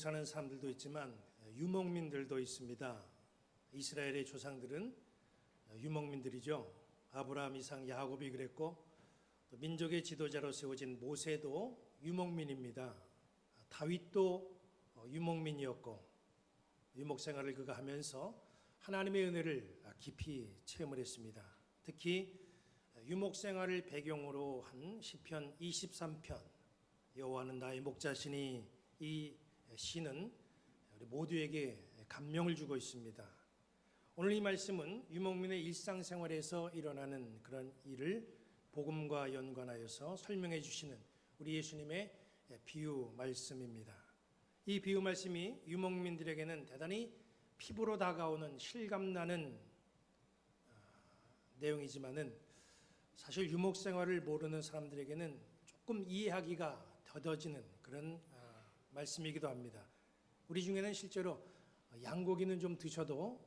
사는 사람들도 있지만 유목민들도 있습니다. 이스라엘의 조상들은 유목민들이죠. 아브라함, 이삭, 야곱이 그랬고 또 민족의 지도자로 세워진 모세도 유목민입니다. 다윗도 유목민이었고 유목 생활을 그가 하면서 하나님의 은혜를 깊이 체험을 했습니다. 특히 유목 생활을 배경으로 한 시편 23편 여호와는 나의 목자시니 이 시는 우리 모두에게 감명을 주고 있습니다. 오늘 이 말씀은 유목민의 일상생활에서 일어나는 그런 일을 복음과 연관하여서 설명해 주시는 우리 예수님의 비유 말씀입니다. 이 비유 말씀이 유목민들에게는 대단히 피부로 다가오는 실감나는 내용이지만은 사실 유목 생활을 모르는 사람들에게는 조금 이해하기가 더뎌지는 그런 말씀이기도 합니다. 우리 중에는 실제로 양고기는 좀 드셔도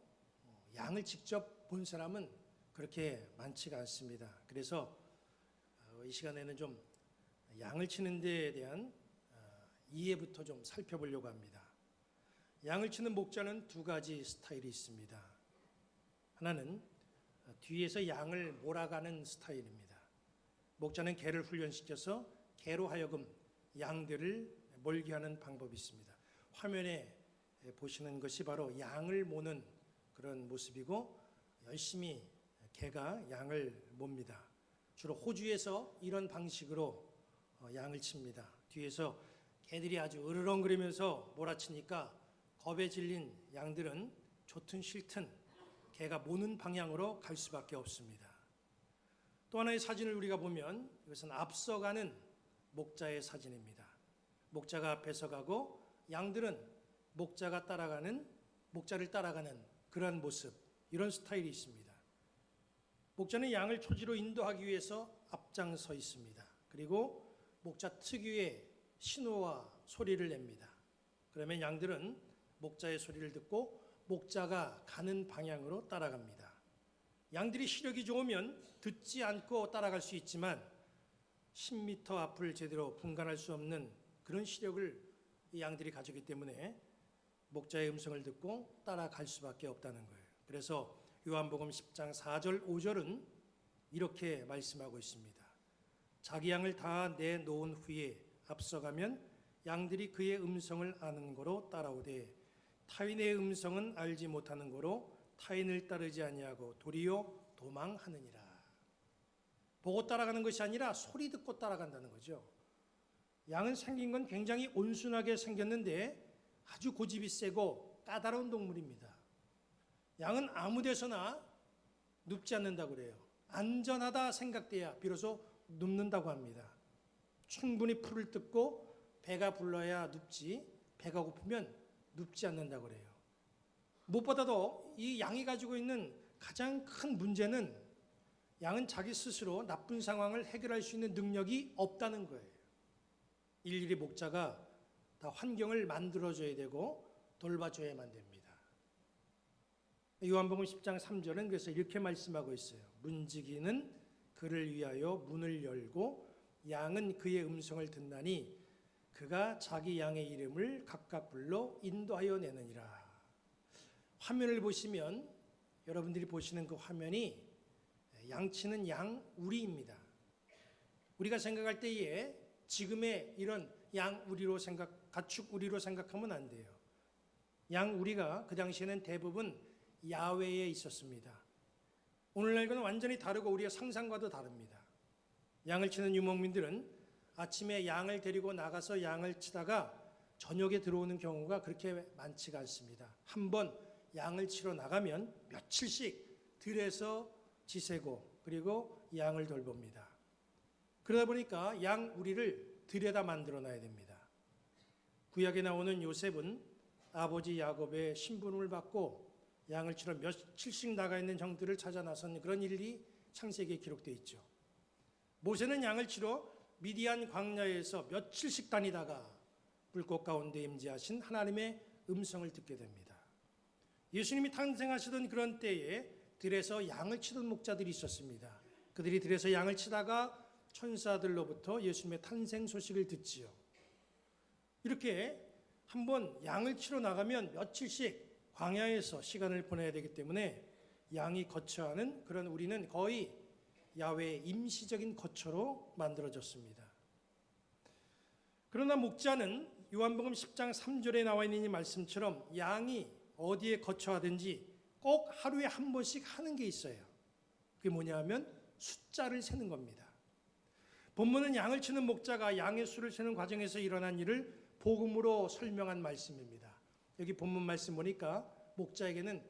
양을 직접 본 사람은 그렇게 많지가 않습니다. 그래서 이 시간에는 좀 양을 치는 데에 대한 이해부터 좀 살펴보려고 합니다. 양을 치는 목자는 두 가지 스타일이 있습니다. 하나는 뒤에서 양을 몰아가는 스타일입니다. 목자는 개를 훈련시켜서 개로 하여금 양들을 몰게 하는 방법이 있습니다. 화면에 보시는 것이 바로 양을 모는 그런 모습이고 열심히 개가 양을 몹니다. 주로 호주에서 이런 방식으로 양을 칩니다. 뒤에서 개들이 아주 으르렁거리면서 몰아치니까 겁에 질린 양들은 좋든 싫든 개가 모는 방향으로 갈 수밖에 없습니다. 또 하나의 사진을 우리가 보면 이것은 앞서가는 목자의 사진입니다. 목자가 앞에서 가고 양들은 목자를 따라가는 그러한 모습, 이런 스타일이 있습니다. 목자는 양을 초지로 인도하기 위해서 앞장서 있습니다. 그리고 목자 특유의 신호와 소리를 냅니다. 그러면 양들은 목자의 소리를 듣고 목자가 가는 방향으로 따라갑니다. 양들이 시력이 좋으면 듣지 않고 따라갈 수 있지만 10m 앞을 제대로 분간할 수 없는 그런 시력을 이 양들이 가지기 때문에 목자의 음성을 듣고 따라갈 수밖에 없다는 거예요. 그래서 요한복음 10장 4절 5절은 이렇게 말씀하고 있습니다. 자기 양을 다 내놓은 후에 앞서가면 양들이 그의 음성을 아는 거로 따라오되 타인의 음성은 알지 못하는 거로 타인을 따르지 아니하고 도리어 도망하느니라. 보고 따라가는 것이 아니라 소리 듣고 따라간다는 거죠. 양은 생긴 건 굉장히 온순하게 생겼는데 아주 고집이 세고 까다로운 동물입니다. 양은 아무 데서나 눕지 않는다고 그래요. 안전하다 생각돼야 비로소 눕는다고 합니다. 충분히 풀을 뜯고 배가 불러야 눕지, 배가 고프면 눕지 않는다고 그래요. 무엇보다도 이 양이 가지고 있는 가장 큰 문제는 양은 자기 스스로 나쁜 상황을 해결할 수 있는 능력이 없다는 거예요. 일일이 목자가 다 환경을 만들어줘야 되고 돌봐줘야만 됩니다. 요한복음 10장 3절은 그래서 이렇게 말씀하고 있어요. 문지기는 그를 위하여 문을 열고 양은 그의 음성을 듣나니 그가 자기 양의 이름을 각각 불러 인도하여 내느니라. 화면을 보시면 여러분들이 보시는 그 화면이 양치는 양 우리입니다. 우리가 생각할 때에 지금의 이런 양 우리로 가축 우리로 생각하면 안 돼요. 양 우리가 그 당시에는 대부분 야외에 있었습니다. 오늘날과는 완전히 다르고 우리의 상상과도 다릅니다. 양을 치는 유목민들은 아침에 양을 데리고 나가서 양을 치다가 저녁에 들어오는 경우가 그렇게 많지가 않습니다. 한번 양을 치러 나가면 며칠씩 들에서 지새고 그리고 양을 돌봅니다. 그러다 보니까 양 우리를 들에다 만들어 놔야 됩니다. 구약에 나오는 요셉은 아버지 야곱의 신분을 받고 양을 치러 며칠씩 나가 있는 형들을 찾아 나선 그런 일이 창세기에 기록되어 있죠. 모세는 양을 치러 미디안 광야에서 며칠씩 다니다가 불꽃 가운데 임재하신 하나님의 음성을 듣게 됩니다. 예수님이 탄생하시던 그런 때에 들에서 양을 치던 목자들이 있었습니다. 그들이 들에서 양을 치다가 천사들로부터 예수님의 탄생 소식을 듣지요. 이렇게 한번 양을 치러 나가면 며칠씩 광야에서 시간을 보내야 되기 때문에 양이 거처하는 그런 우리는 거의 야외의 임시적인 거처로 만들어졌습니다. 그러나 목자는 요한복음 10장 3절에 나와 있는 이 말씀처럼 양이 어디에 거처하든지 꼭 하루에 한 번씩 하는 게 있어요. 그게 뭐냐 하면 숫자를 세는 겁니다. 본문은 양을 치는 목자가 양의 수를 세는 과정에서 일어난 일을 복음으로 설명한 말씀입니다. 여기 본문 말씀 보니까 목자에게는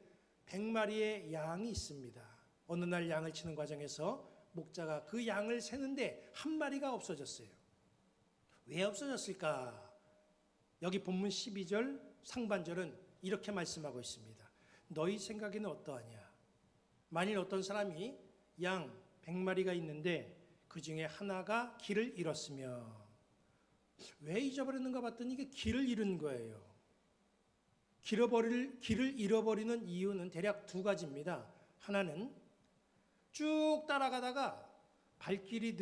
100마리의 양이 있습니다. 어느 날 양을 치는 과정에서 목자가 그 양을 세는데 한 마리가 없어졌어요. 왜 없어졌을까? 여기 본문 12절 상반절은 이렇게 말씀하고 있습니다. 너희 생각에는 어떠하냐? 만일 어떤 사람이 양 100마리가 있는데 그 중에 하나가 길을 잃었으며, 왜 잊어버렸는가 봤더니 이게 길을 잃은 거예요. 길을 잃어버리는 이유는 대략 두 가지입니다. 하나는 쭉 따라가다가 발길이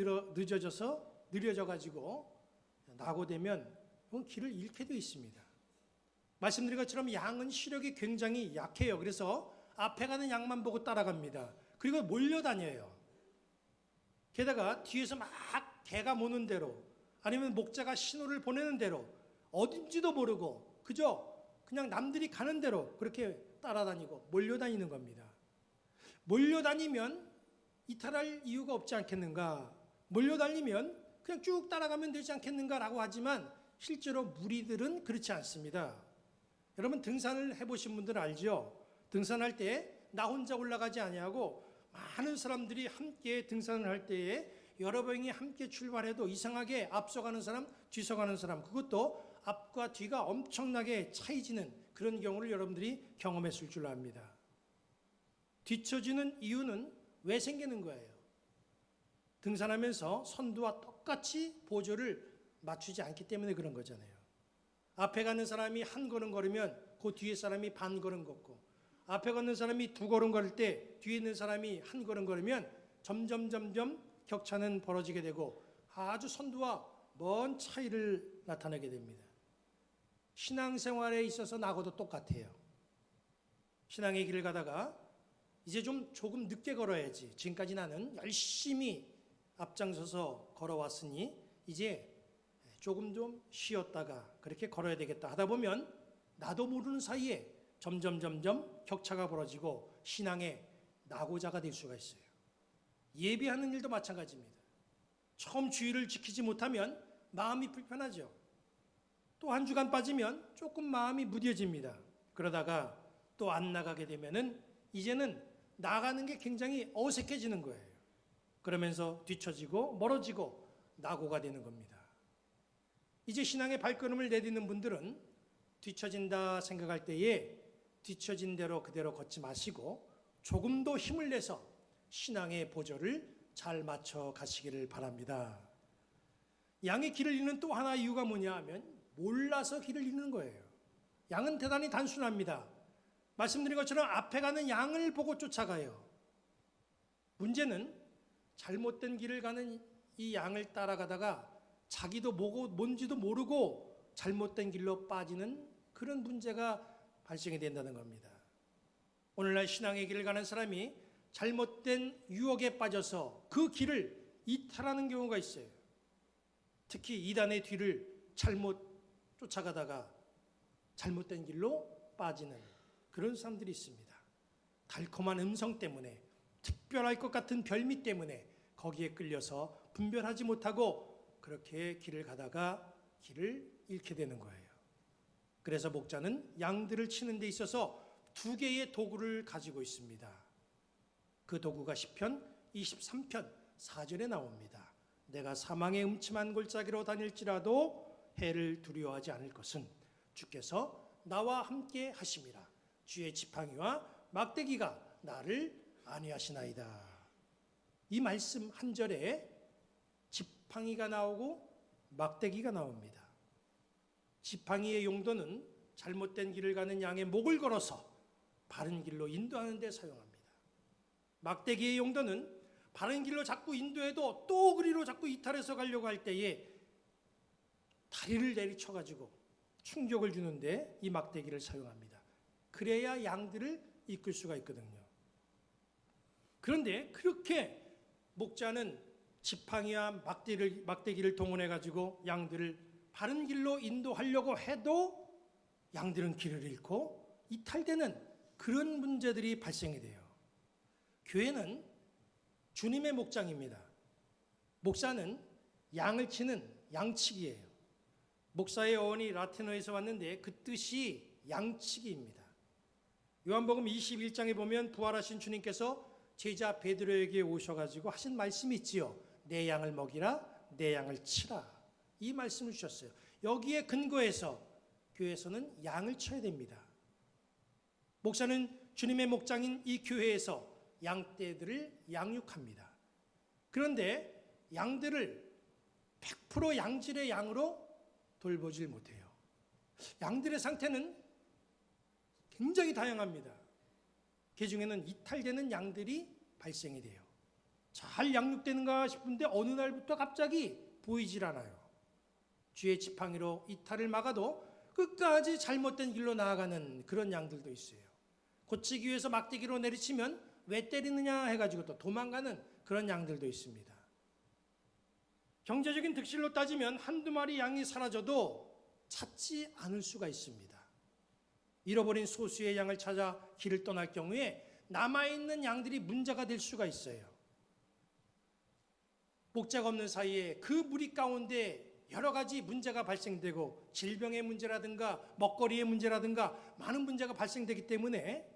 느려져가지고 낙오되면 그건 길을 잃게 되어 있습니다. 말씀드린 것처럼 양은 시력이 굉장히 약해요. 그래서 앞에 가는 양만 보고 따라갑니다. 그리고 몰려다녀요. 게다가 뒤에서 막 개가 모는 대로 아니면 목자가 신호를 보내는 대로 어딘지도 모르고 그냥 남들이 가는 대로 그렇게 따라다니고 몰려다니는 겁니다. 몰려다니면 이탈할 이유가 없지 않겠는가? 몰려다니면 그냥 쭉 따라가면 되지 않겠는가라고 하지만 실제로 무리들은 그렇지 않습니다. 여러분 등산을 해보신 분들은 알죠? 등산할 때 나 혼자 올라가지 아니하고 많은 사람들이 함께 등산을 할 때에 여러 명이 함께 출발해도 이상하게 앞서가는 사람, 뒤서가는 사람, 그것도 앞과 뒤가 엄청나게 차이지는 그런 경우를 여러분들이 경험했을 줄 압니다. 뒤처지는 이유는 왜 생기는 거예요? 등산하면서 선두와 똑같이 보조를 맞추지 않기 때문에 그런 거잖아요. 앞에 가는 사람이 한 걸음 걸으면 그 뒤에 사람이 반 걸음 걷고, 앞에 걷는 사람이 두 걸음 걸을 때 뒤에 있는 사람이 한 걸음 걸으면 점점 격차는 벌어지게 되고 아주 선두와 먼 차이를 나타내게 됩니다. 신앙생활에 있어서 나하고도 똑같아요. 신앙의 길을 가다가 이제 조금 늦게 걸어야지. 지금까지 나는 열심히 앞장서서 걸어왔으니 이제 조금 좀 쉬었다가 그렇게 걸어야 되겠다 하다 보면 나도 모르는 사이에 점점 격차가 벌어지고 신앙의 낙오자가 될 수가 있어요. 예배하는 일도 마찬가지입니다. 처음 주의를 지키지 못하면 마음이 불편하죠. 또 한 주간 빠지면 조금 마음이 무뎌집니다. 그러다가 또 안 나가게 되면은 이제는 나가는 게 굉장히 어색해지는 거예요. 그러면서 뒤처지고 멀어지고 낙오가 되는 겁니다. 이제 신앙의 발걸음을 내딛는 분들은 뒤처진다 생각할 때에 뒤처진 대로 그대로 걷지 마시고 조금 더 힘을 내서 신앙의 보조를 잘 맞춰 가시기를 바랍니다. 양의 길을 잃는 또 하나 이유가 뭐냐 하면 몰라서 길을 잃는 거예요. 양은 대단히 단순합니다. 말씀드린 것처럼 앞에 가는 양을 보고 쫓아가요. 문제는 잘못된 길을 가는 이 양을 따라가다가 자기도 뭔지도 모르고 잘못된 길로 빠지는 그런 문제가 발생이 된다는 겁니다. 오늘날 신앙의 길을 가는 사람이 잘못된 유혹에 빠져서 그 길을 이탈하는 경우가 있어요. 특히 이단의 뒤를 잘못 쫓아가다가 잘못된 길로 빠지는 그런 사람들이 있습니다. 달콤한 음성 때문에, 특별할 것 같은 별미 때문에 거기에 끌려서 분별하지 못하고 그렇게 길을 가다가 길을 잃게 되는 거예요. 그래서 목자는 양들을 치는 데 있어서 두 개의 도구를 가지고 있습니다. 그 도구가 시편 23편 4절에 나옵니다. 내가 사망의 음침한 골짜기로 다닐지라도 해를 두려워하지 않을 것은 주께서 나와 함께 하심이라. 주의 지팡이와 막대기가 나를 안위하시나이다. 이 말씀 한 절에 지팡이가 나오고 막대기가 나옵니다. 지팡이의 용도는 잘못된 길을 가는 양의 목을 걸어서 바른 길로 인도하는 데 사용합니다. 막대기의 용도는 바른 길로 자꾸 인도해도 또 그리로 자꾸 이탈해서 가려고 할 때에 다리를 내리쳐가지고 충격을 주는데 이 막대기를 사용합니다. 그래야 양들을 이끌 수가 있거든요. 그런데 그렇게 목자는 지팡이와 막대기를 동원해 가지고 양들을 바른 길로 인도하려고 해도 양들은 길을 잃고 이탈되는 그런 문제들이 발생이 돼요. 교회는 주님의 목장입니다. 목사는 양을 치는 양치기예요. 목사의 어원이 라틴어에서 왔는데 그 뜻이 양치기입니다. 요한복음 21장에 보면 부활하신 주님께서 제자 베드로에게 오셔가지고 하신 말씀이 있지요. 내 양을 먹이라, 내 양을 치라. 이 말씀을 주셨어요. 여기에 근거해서 교회에서는 양을 쳐야 됩니다. 목사는 주님의 목장인 이 교회에서 양떼들을 양육합니다. 그런데 양들을 100% 양질의 양으로 돌보질 못해요. 양들의 상태는 굉장히 다양합니다. 그 중에는 이탈되는 양들이 발생이 돼요. 잘 양육되는가 싶은데 어느 날부터 갑자기 보이질 않아요. 쥐의 지팡이로 이탈을 막아도 끝까지 잘못된 길로 나아가는 그런 양들도 있어요. 고치기 위해서 막대기로 내리치면 왜 때리느냐 해가지고 또 도망가는 그런 양들도 있습니다. 경제적인 득실로 따지면 한두 마리 양이 사라져도 찾지 않을 수가 있습니다. 잃어버린 소수의 양을 찾아 길을 떠날 경우에 남아있는 양들이 문제가 될 수가 있어요. 목자가 없는 사이에 그 무리 가운데 여러 가지 문제가 발생되고 질병의 문제라든가 먹거리의 문제라든가 많은 문제가 발생되기 때문에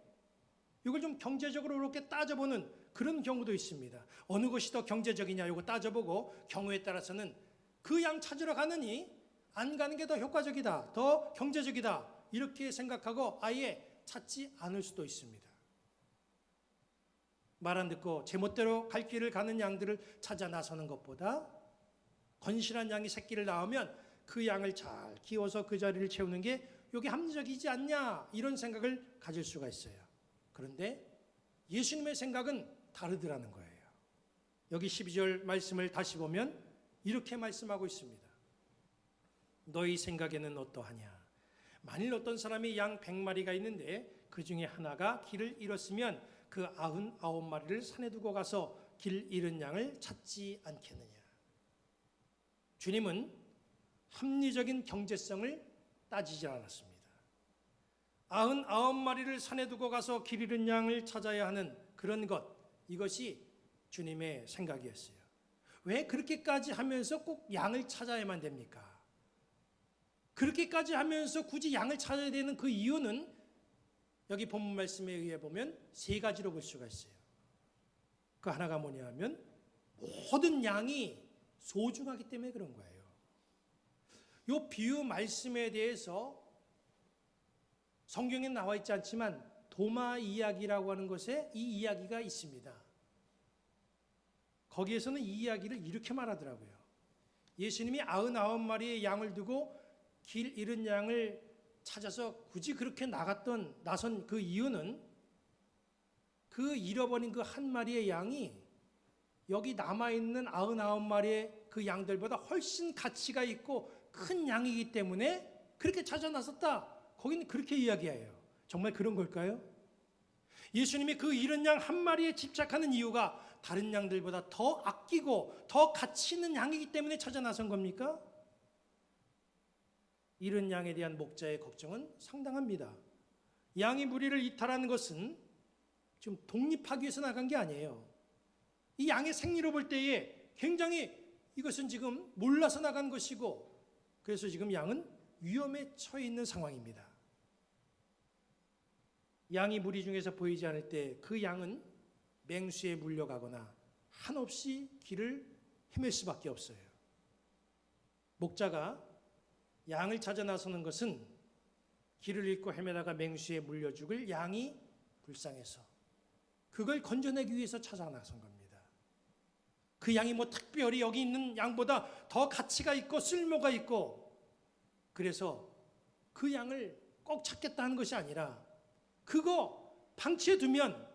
이걸 좀 경제적으로 이렇게 따져보는 그런 경우도 있습니다. 어느 것이 더 경제적이냐 이거 따져보고 경우에 따라서는 그 양 찾으러 가느니 안 가는 게 더 효과적이다, 더 경제적이다 이렇게 생각하고 아예 찾지 않을 수도 있습니다. 말 안 듣고 제멋대로 갈 길을 가는 양들을 찾아 나서는 것보다 건실한 양이 새끼를 낳으면 그 양을 잘 키워서 그 자리를 채우는 게 이게 합리적이지 않냐 이런 생각을 가질 수가 있어요. 그런데 예수님의 생각은 다르더라는 거예요. 여기 12절 말씀을 다시 보면 이렇게 말씀하고 있습니다. 너희 생각에는 어떠하냐? 만일 어떤 사람이 양 100마리가 있는데 그 중에 하나가 길을 잃었으면 그 99마리를 산에 두고 가서 길 잃은 양을 찾지 않겠느냐? 주님은 합리적인 경제성을 따지지 않았습니다. 99마리를 산에 두고 가서 길 잃은 양을 찾아야 하는 그런 것, 이것이 주님의 생각이었어요. 왜 그렇게까지 하면서 꼭 양을 찾아야만 됩니까? 그렇게까지 하면서 굳이 양을 찾아야 되는 그 이유는 여기 본문 말씀에 의해 보면 세 가지로 볼 수가 있어요. 그 하나가 뭐냐 하면 모든 양이 소중하기 때문에 그런 거예요. 이 비유 말씀에 대해서 성경에 나와 있지 않지만 도마 이야기라고 하는 것에 이 이야기가 있습니다. 거기에서는 이 이야기를 이렇게 말하더라고요. 예수님이 99마리의 양을 두고 길 잃은 양을 찾아서 굳이 그렇게 나선 그 이유는 그 잃어버린 그 한 마리의 양이 여기 남아있는 99마리의 그 양들보다 훨씬 가치가 있고 큰 양이기 때문에 그렇게 찾아 나섰다. 거기는 그렇게 이야기해요. 정말 그런 걸까요? 예수님이 그 잃은 양 한 마리에 집착하는 이유가 다른 양들보다 더 아끼고 더 가치 있는 양이기 때문에 찾아 나선 겁니까? 잃은 양에 대한 목자의 걱정은 상당합니다. 양이 무리를 이탈하는 것은 지금 독립하기 위해서 나간 게 아니에요. 이 양의 생리로 볼 때에 굉장히 이것은 지금 몰라서 나간 것이고 그래서 지금 양은 위험에 처해 있는 상황입니다. 양이 무리 중에서 보이지 않을 때 그 양은 맹수에 물려가거나 한없이 길을 헤맬 수밖에 없어요. 목자가 양을 찾아 나서는 것은 길을 잃고 헤매다가 맹수에 물려 죽을 양이 불쌍해서 그걸 건져내기 위해서 찾아 나선 겁니다. 그 양이 뭐 특별히 여기 있는 양보다 더 가치가 있고 쓸모가 있고 그래서 그 양을 꼭 찾겠다 하는 것이 아니라 그거 방치해 두면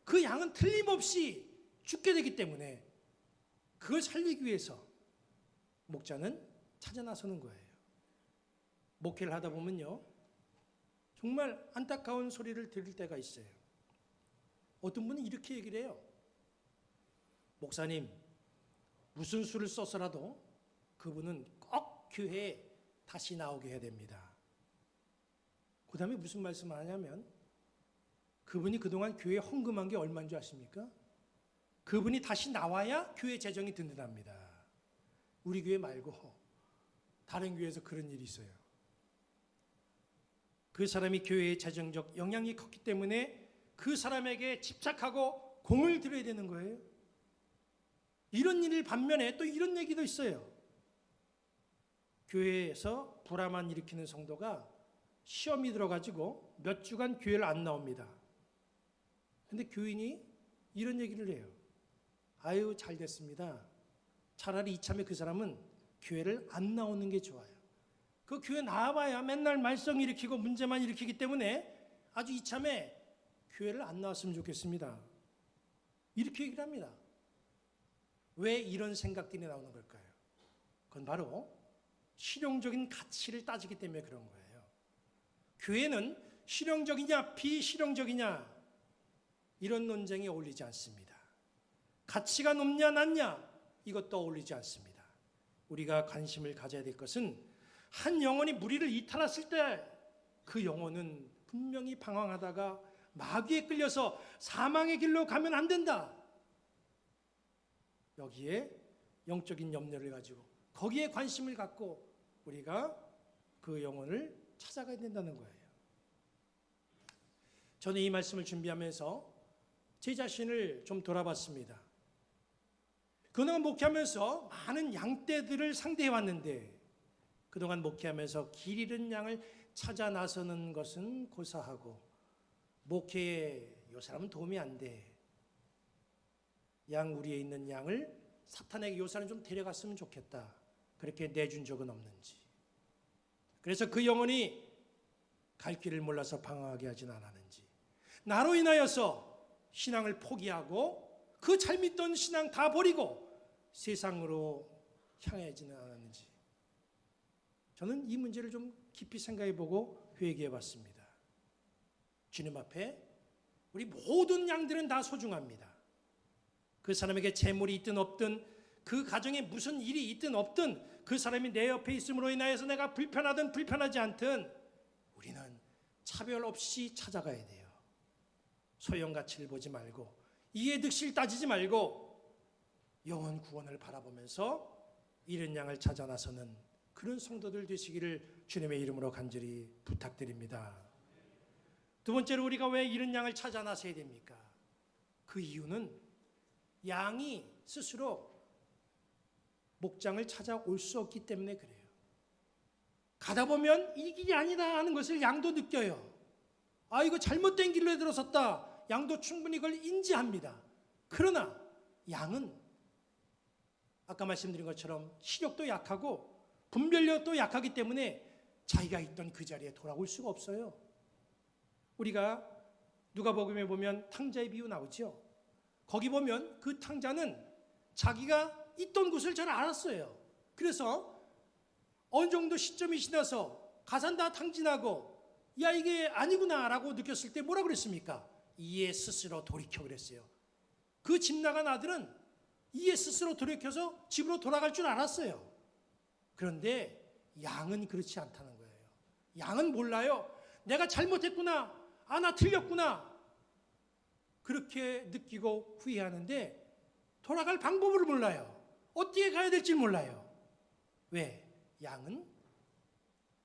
그 양은 틀림없이 죽게 되기 때문에 그걸 살리기 위해서 목자는 찾아 나서는 거예요. 목회를 하다 보면요, 정말 안타까운 소리를 들을 때가 있어요. 어떤 분은 이렇게 얘기를 해요. 목사님, 무슨 수를 써서라도 그분은 꼭 교회에 다시 나오게 해야 됩니다. 그 다음에 무슨 말씀을 하냐면, 그분이 그동안 교회에 헌금한 게 얼마인 줄 아십니까? 그분이 다시 나와야 교회 재정이 든든합니다. 우리 교회 말고 다른 교회에서 그런 일이 있어요. 그 사람이 교회의 재정적 영향이 컸기 때문에 그 사람에게 집착하고 공을 들여야 되는 거예요. 이런 일 반면에 또 이런 얘기도 있어요. 교회에서 불화만 일으키는 성도가 시험이 들어가지고 몇 주간 교회를 안 나옵니다. 근데 교인이 이런 얘기를 해요. 아유, 잘 됐습니다. 차라리 이참에 그 사람은 교회를 안 나오는 게 좋아요. 그 교회 나와봐야 맨날 말썽 일으키고 문제만 일으키기 때문에 아주 이참에 교회를 안 나왔으면 좋겠습니다. 이렇게 얘기를 합니다. 왜 이런 생각들이 나오는 걸까요? 그건 바로 실용적인 가치를 따지기 때문에 그런 거예요. 교회는 실용적이냐 비실용적이냐 이런 논쟁이 어울리지 않습니다. 가치가 높냐 낮냐 이것도 어울리지 않습니다. 우리가 관심을 가져야 될 것은 한 영혼이 무리를 이탈했을 때 그 영혼은 분명히 방황하다가 마귀에 끌려서 사망의 길로 가면 안 된다. 여기에 영적인 염려를 가지고 거기에 관심을 갖고 우리가 그 영혼을 찾아가야 된다는 거예요. 저는 이 말씀을 준비하면서 제 자신을 좀 돌아봤습니다. 그동안 목회하면서 많은 양떼들을 상대해 왔는데 그동안 목회하면서 길 잃은 양을 찾아 나서는 것은 고사하고 목회에 이 사람은 도움이 안 돼. 양 우리에 있는 양을 사탄에게 이 사람 좀 데려갔으면 좋겠다. 그렇게 내준 적은 없는지. 그래서 그 영혼이 갈 길을 몰라서 방황하게 하진 않았는지. 나로 인하여서 신앙을 포기하고 그 잘 믿던 신앙 다 버리고 세상으로 향하지는 않았는지. 저는 이 문제를 좀 깊이 생각해보고 회개해봤습니다. 주님 앞에 우리 모든 양들은 다 소중합니다. 그 사람에게 재물이 있든 없든 그 가정에 무슨 일이 있든 없든 그 사람이 내 옆에 있음으로 인하여서 내가 불편하든 불편하지 않든 우리는 차별 없이 찾아가야 돼요. 소용가치를 보지 말고 이해득실 따지지 말고 영혼 구원을 바라보면서 잃은 양을 찾아 나서는 그런 성도들 되시기를 주님의 이름으로 간절히 부탁드립니다. 두 번째로 우리가 왜 잃은 양을 찾아 나서야 됩니까? 그 이유는 양이 스스로 목장을 찾아올 수 없기 때문에 그래요. 가다 보면 이 길이 아니다 하는 것을 양도 느껴요. 아, 이거 잘못된 길로 들어섰다. 양도 충분히 그걸 인지합니다. 그러나 양은 아까 말씀드린 것처럼 시력도 약하고 분별력도 약하기 때문에 자기가 있던 그 자리에 돌아올 수가 없어요. 우리가 누가복음에 보면 탕자의 비유 나오죠. 거기 보면 그 탕자는 자기가 있던 곳을 잘 알았어요. 그래서 어느 정도 시점이 지나서 가산 다 탕진하고 야 이게 아니구나 라고 느꼈을 때 뭐라 그랬습니까? 이에 스스로 돌이켜 그랬어요. 그 집 나간 아들은 이에 스스로 돌이켜서 집으로 돌아갈 줄 알았어요. 그런데 양은 그렇지 않다는 거예요. 양은 몰라요. 내가 잘못했구나. 아, 나 틀렸구나. 그렇게 느끼고 후회하는데 돌아갈 방법을 몰라요. 어떻게 가야 될지 몰라요. 왜? 양은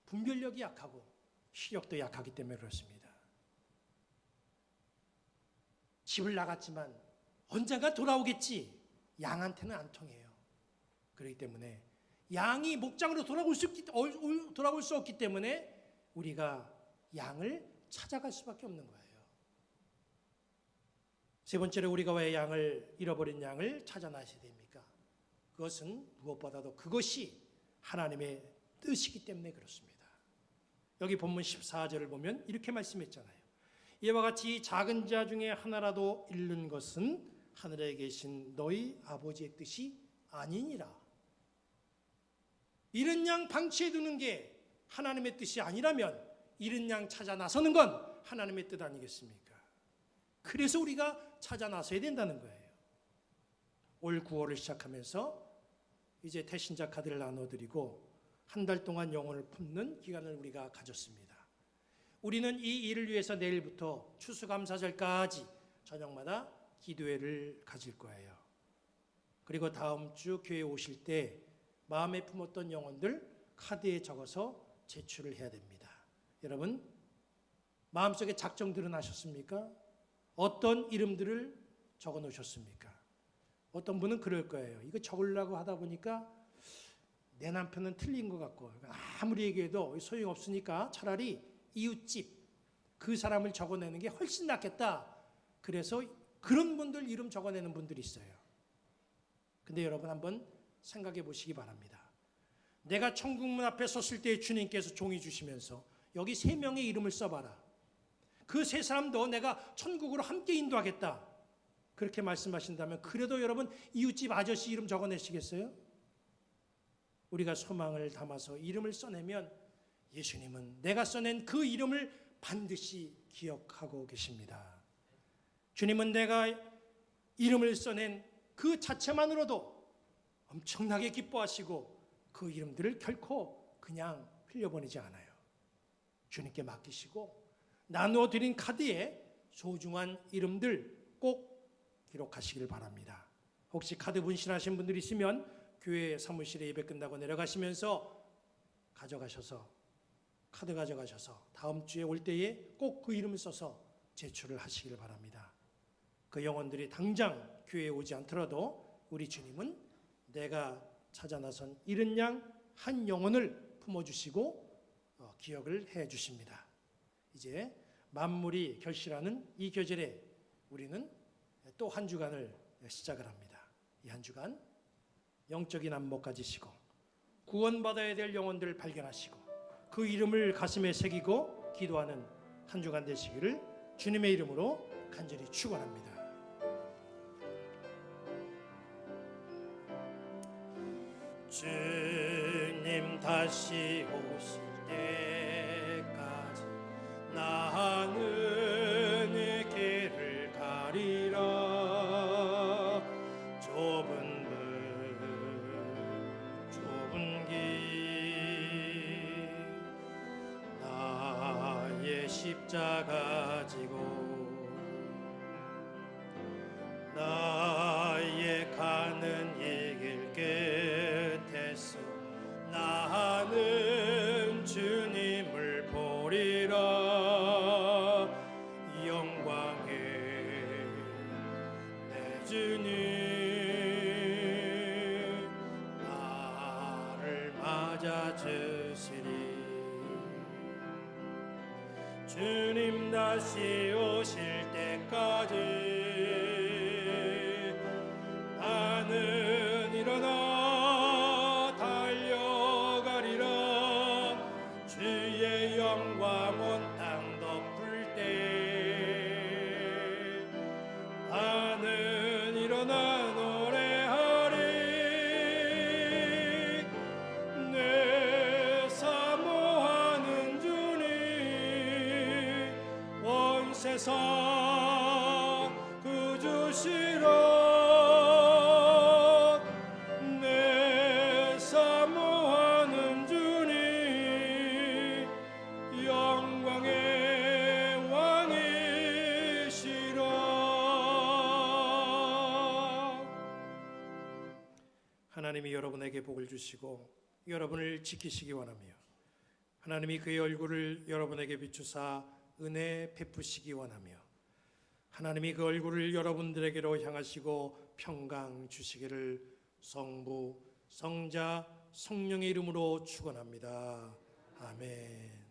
분별력이 약하고 시력도 약하기 때문에 그렇습니다. 집을 나갔지만 언젠가 돌아오겠지. 양한테는 안 통해요. 그렇기 때문에 양이 목장으로 돌아올 수 없기 때문에 우리가 양을 찾아갈 수밖에 없는 거예요. 세 번째로 우리가 왜 양을 잃어버린 양을 찾아 나서야 됩니까? 그것은 무엇보다도 그것이 하나님의 뜻이기 때문에 그렇습니다. 여기 본문 14절을 보면 이렇게 말씀했잖아요. 이와 같이 작은 자 중에 하나라도 잃는 것은 하늘에 계신 너희 아버지의 뜻이 아니니라. 잃은 양 방치해 두는 게 하나님의 뜻이 아니라면 잃은 양 찾아 나서는 건 하나님의 뜻 아니겠습니까? 그래서 우리가 찾아 나서야 된다는 거예요. 올 9월을 시작하면서 이제 태신자 카드를 나눠드리고 한 달 동안 영혼을 품는 기간을 우리가 가졌습니다. 우리는 이 일을 위해서 내일부터 추수감사절까지 저녁마다 기도회를 가질 거예요. 그리고 다음 주 교회 오실 때 마음에 품었던 영혼들 카드에 적어서 제출을 해야 됩니다. 여러분, 마음속에 작정들은 하셨습니까? 어떤 이름들을 적어 놓으셨습니까? 어떤 분은 그럴 거예요. 이거 적으려고 하다 보니까 내 남편은 틀린 것 같고 아무리 얘기해도 소용없으니까 차라리 이웃집 그 사람을 적어내는 게 훨씬 낫겠다. 그래서 그런 분들 이름 적어내는 분들이 있어요. 근데 여러분 한번 생각해 보시기 바랍니다. 내가 천국문 앞에 섰을 때 주님께서 종이 주시면서 여기 3명의 이름을 써봐라. 그 3사람도 내가 천국으로 함께 인도하겠다. 그렇게 말씀하신다면 그래도 여러분 이웃집 아저씨 이름 적어내시겠어요? 우리가 소망을 담아서 이름을 써내면 예수님은 내가 써낸 그 이름을 반드시 기억하고 계십니다. 주님은 내가 이름을 써낸 그 자체만으로도 엄청나게 기뻐하시고 그 이름들을 결코 그냥 흘려보내지 않아요. 주님께 맡기시고 나누어 드린 카드에 소중한 이름들 꼭 기록하시길 바랍니다. 혹시 카드 분실하신 분들 있으면 교회 사무실에 예배 끝나고 내려가시면서 카드 가져가셔서 다음 주에 올 때에 꼭 그 이름을 써서 제출을 하시길 바랍니다. 그 영혼들이 당장 교회에 오지 않더라도 우리 주님은 내가 찾아 나선 잃은 양 한 영혼을 품어주시고 기억을 해주십니다. 이제 만물이 결실하는 이 계절에 우리는 또 한 주간을 시작을 합니다. 이 한 주간 영적인 안목 가지시고 구원받아야 될 영혼들을 발견하시고 그 이름을 가슴에 새기고 기도하는 한 주간 되시기를 주님의 이름으로 간절히 축원합니다. 주님 다시 오실 때까지 나는 이 길을 가리라. 좁은 길 나의 십자가 지고 나의 가는 이 길 끝에서 나는 주님을 보리라. 영광의 내 주님 나를 맞아주시리. 주님 다시 오실 때까지 나는 일어나 달려가리라. 주의 영광 온 땅 덮을 때 나는 일어나 노래하리. 내 사모하는 주님 온 세상 구주시라. 하나님이 여러분에게 복을 주시고 여러분을 지키시기 원하며 하나님이 그의 얼굴을 여러분에게 비추사 은혜 베푸시기 원하며 하나님이 그 얼굴을 여러분들에게로 향하시고 평강 주시기를 성부, 성자, 성령의 이름으로 축원합니다. 아멘.